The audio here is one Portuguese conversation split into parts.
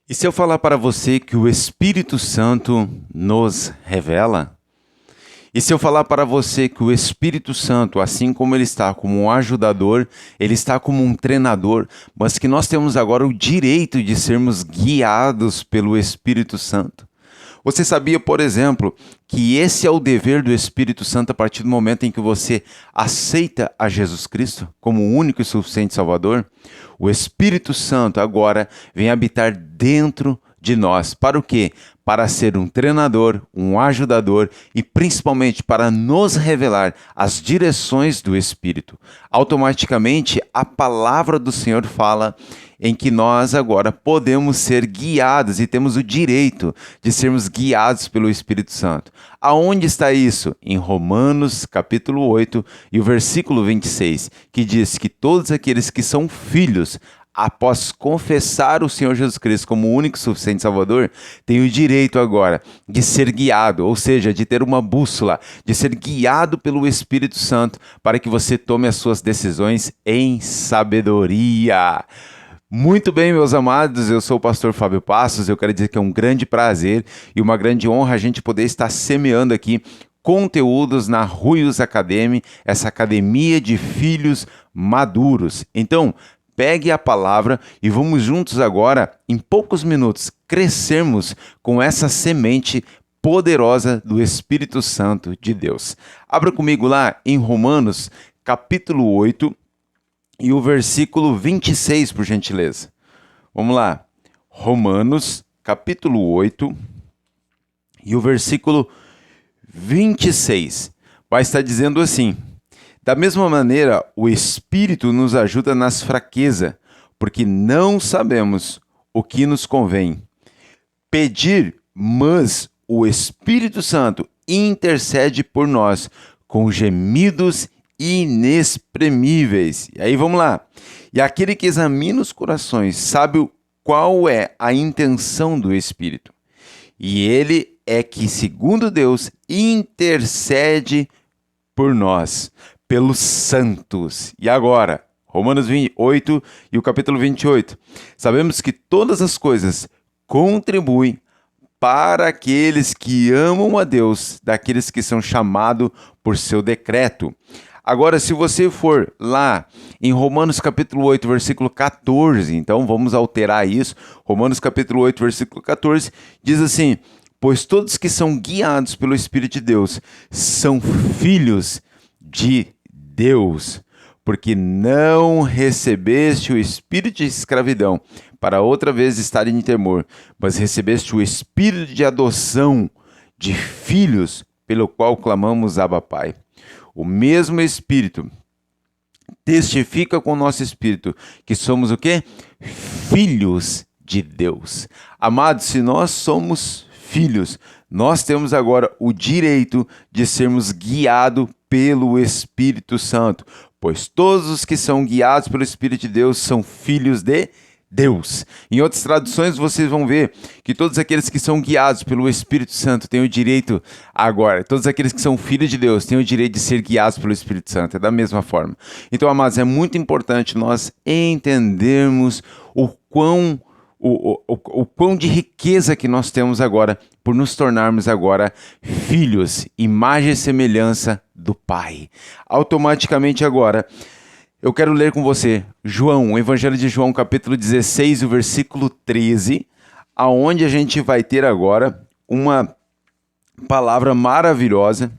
E se eu falar para você que o Espírito Santo nos revela? E se eu falar para você que o Espírito Santo, assim como ele está como um ajudador, ele está como um treinador, mas que nós temos agora o direito de sermos guiados pelo Espírito Santo? Você sabia, por exemplo, que esse é o dever do Espírito Santo a partir do momento em que você aceita a Jesus Cristo como o único e suficiente Salvador? O Espírito Santo agora vem habitar dentro de nós. Para o quê? Para ser um treinador, um ajudador e principalmente para nos revelar as direções do Espírito. Automaticamente, a palavra do Senhor fala em que nós agora podemos ser guiados e temos o direito de sermos guiados pelo Espírito Santo. Aonde está isso? Em Romanos capítulo 8 e o versículo 26, que diz que todos aqueles que são filhos, após confessar o Senhor Jesus Cristo como o único e suficiente Salvador, tem o direito agora de ser guiado, ou seja, de ter uma bússola, de ser guiado pelo Espírito Santo para que você tome as suas decisões em sabedoria. Muito bem, meus amados, eu sou o pastor Fábio Passos, eu quero dizer que é um grande prazer e uma grande honra a gente poder estar semeando aqui conteúdos na Ruios Academy, essa academia de filhos maduros. Então, pegue a palavra e vamos juntos agora, em poucos minutos, crescermos com essa semente poderosa do Espírito Santo de Deus. Abra comigo lá em Romanos, capítulo 8, e o versículo 26, por gentileza. Vamos lá. Romanos, capítulo 8, e o versículo 26. Vai estar dizendo assim: da mesma maneira, o Espírito nos ajuda nas fraquezas, porque não sabemos o que nos convém pedir, mas o Espírito Santo intercede por nós com gemidos inexprimíveis. E aí vamos lá. E aquele que examina os corações sabe qual é a intenção do Espírito. E ele é que, segundo Deus, intercede por nós, pelos santos. E agora, Romanos 8 e o capítulo 28. Sabemos que todas as coisas contribuem para aqueles que amam a Deus, daqueles que são chamados por seu decreto. Agora, se você for lá em Romanos capítulo 8, versículo 14, então vamos alterar isso. Romanos capítulo 8, versículo 14, diz assim: pois todos que são guiados pelo Espírito de Deus são filhos de Deus, porque não recebeste o espírito de escravidão para outra vez estar em temor, mas recebeste o espírito de adoção de filhos, pelo qual clamamos Abba Pai. O mesmo Espírito testifica com o nosso espírito que somos o quê? Filhos de Deus. Amados, se nós somos filhos, nós temos agora o direito de sermos guiados pelo Espírito Santo, pois todos os que são guiados pelo Espírito de Deus são filhos de Deus. Em outras traduções vocês vão ver que todos aqueles que são guiados pelo Espírito Santo têm o direito agora, todos aqueles que são filhos de Deus têm o direito de ser guiados pelo Espírito Santo, é da mesma forma. Então, amados, é muito importante nós entendermos o quão de riqueza que nós temos agora por nos tornarmos agora filhos, imagem e semelhança do Pai. Automaticamente agora, eu quero ler com você João, o Evangelho de João, capítulo 16, o versículo 13, aonde a gente vai ter agora uma palavra maravilhosa,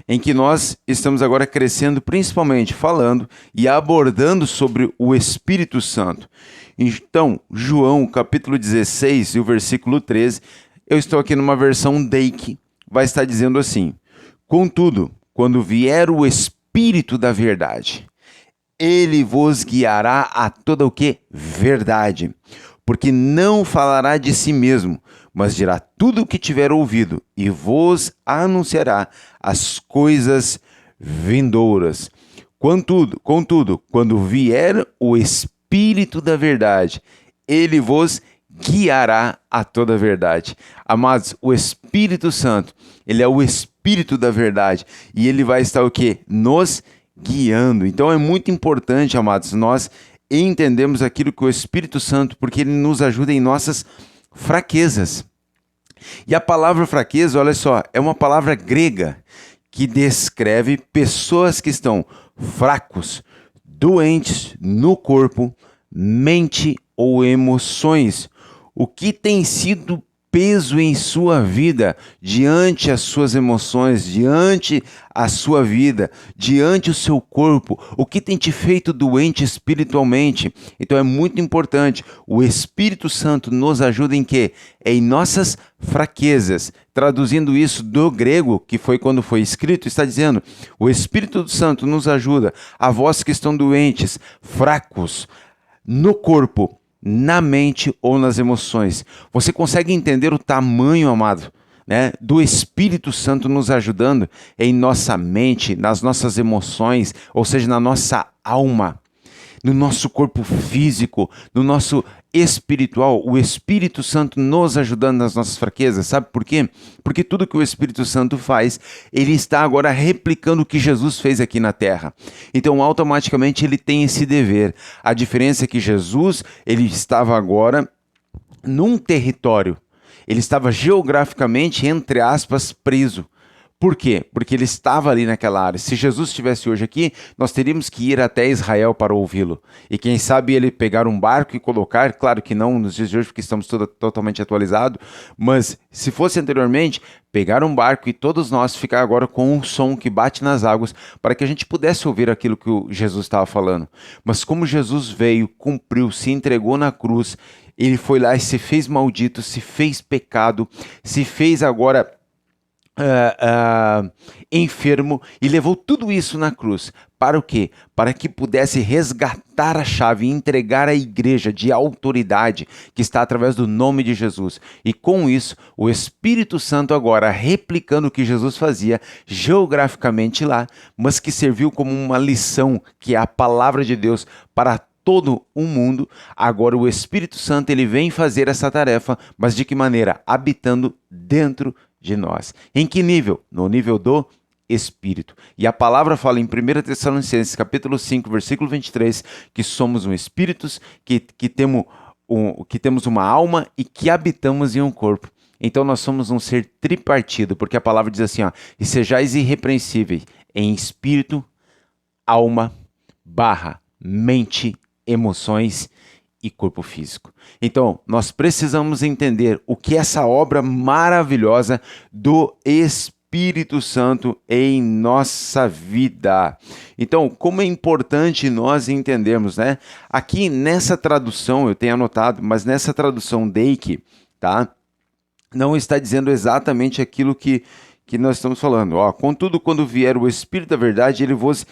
em que nós estamos agora crescendo, principalmente falando e abordando sobre o Espírito Santo. Então, João, capítulo 16 e o versículo 13, eu estou aqui numa versão Dake, vai estar dizendo assim: contudo, quando vier o Espírito da verdade, ele vos guiará a toda o que? Verdade. Porque não falará de si mesmo, mas dirá tudo o que tiver ouvido e vos anunciará as coisas vindouras. Contudo, quando vier o Espírito da verdade, ele vos guiará a toda a verdade. Amados, o Espírito Santo, ele é o Espírito da verdade e ele vai estar o quê? Nos guiando. Então é muito importante, amados, nós entendemos aquilo que o Espírito Santo, porque ele nos ajuda em nossas fraquezas. E a palavra fraqueza, olha só, é uma palavra grega que descreve pessoas que estão fracos, doentes no corpo, mente ou emoções. O que tem sido peso em sua vida, diante as suas emoções, diante a sua vida, diante o seu corpo, o que tem te feito doente espiritualmente. Então é muito importante, o Espírito Santo nos ajuda em quê? Em nossas fraquezas. Traduzindo isso do grego, que foi quando foi escrito, está dizendo, o Espírito Santo nos ajuda, a vós que estão doentes, fracos, no corpo, na mente ou nas emoções. Você consegue entender o tamanho, amado, né, do Espírito Santo nos ajudando em nossa mente, nas nossas emoções, ou seja, na nossa alma, no nosso corpo físico, no nosso espiritual, o Espírito Santo nos ajudando nas nossas fraquezas. Sabe por quê? Porque tudo que o Espírito Santo faz, ele está agora replicando o que Jesus fez aqui na terra. Então, automaticamente, ele tem esse dever. A diferença é que Jesus, ele estava agora num território. Ele estava geograficamente, entre aspas, preso. Por quê? Porque ele estava ali naquela área. Se Jesus estivesse hoje aqui, nós teríamos que ir até Israel para ouvi-lo. E quem sabe ele pegar um barco e colocar, claro que não nos dias de hoje, porque estamos totalmente atualizados, mas se fosse anteriormente, pegar um barco e todos nós ficar agora com um som que bate nas águas, para que a gente pudesse ouvir aquilo que o Jesus estava falando. Mas como Jesus veio, cumpriu, se entregou na cruz, ele foi lá e se fez maldito, se fez pecado, se fez agora enfermo e levou tudo isso na cruz. Para o quê? Para que pudesse resgatar a chave e entregar à igreja de autoridade que está através do nome de Jesus. E com isso, o Espírito Santo agora replicando o que Jesus fazia geograficamente lá, mas que serviu como uma lição, que é a palavra de Deus para todo o mundo. Agora o Espírito Santo ele vem fazer essa tarefa, mas de que maneira? Habitando dentro de nós. Em que nível? No nível do Espírito. E a palavra fala em 1 Tessalonicenses capítulo 5, versículo 23, que somos um Espírito, que temos uma alma e que habitamos em um corpo. Então nós somos um ser tripartido, porque a palavra diz assim, ó, e sejais irrepreensíveis em espírito, alma, mente, emoções e corpo físico. Então, nós precisamos entender o que é essa obra maravilhosa do Espírito Santo em nossa vida. Então, como é importante nós entendermos, né? Aqui nessa tradução, eu tenho anotado, mas nessa tradução Dake, tá? Não está dizendo exatamente aquilo que nós estamos falando. Ó, contudo, quando vier o Espírito da verdade, ele vos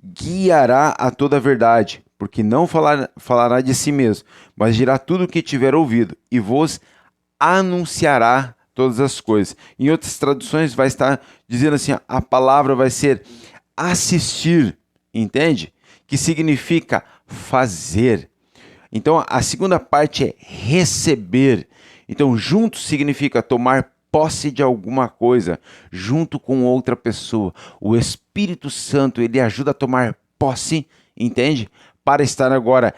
guiará a toda a verdade, porque não falará de si mesmo, mas dirá tudo o que tiver ouvido, e vos anunciará todas as coisas. Em outras traduções vai estar dizendo assim, a palavra vai ser assistir, entende? Que significa fazer. Então a segunda parte é receber. Então junto significa tomar posse de alguma coisa, junto com outra pessoa. O Espírito Santo, ele ajuda a tomar posse, entende? Para estar agora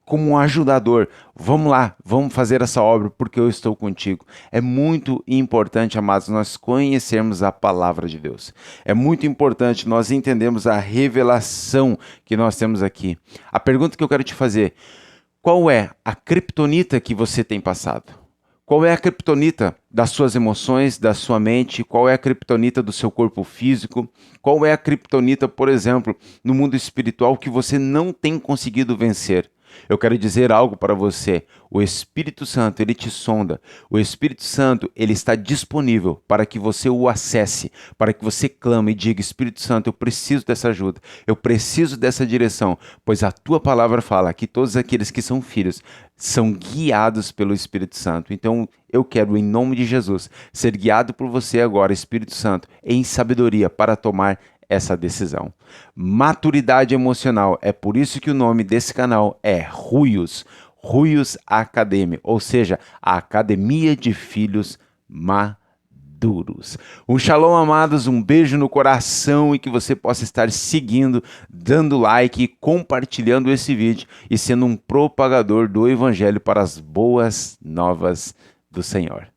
como um ajudador. Vamos lá, vamos fazer essa obra porque eu estou contigo. É muito importante, amados, nós conhecermos a palavra de Deus. É muito importante nós entendermos a revelação que nós temos aqui. A pergunta que eu quero te fazer, qual é a criptonita que você tem passado? Qual é a criptonita das suas emoções, da sua mente? Qual é a criptonita do seu corpo físico? Qual é a criptonita, por exemplo, no mundo espiritual que você não tem conseguido vencer? Eu quero dizer algo para você. O Espírito Santo, ele te sonda. O Espírito Santo, ele está disponível para que você o acesse, para que você clame e diga, Espírito Santo, eu preciso dessa ajuda, eu preciso dessa direção, pois a tua palavra fala que todos aqueles que são filhos são guiados pelo Espírito Santo. Então, eu quero, em nome de Jesus, ser guiado por você agora, Espírito Santo, em sabedoria para tomar essa decisão. Maturidade emocional. É por isso que o nome desse canal é Ruios Academy, ou seja, a Academia de Filhos Maduros. Um shalom, amados, um beijo no coração e que você possa estar seguindo, dando like e compartilhando esse vídeo e sendo um propagador do Evangelho para as boas novas do Senhor.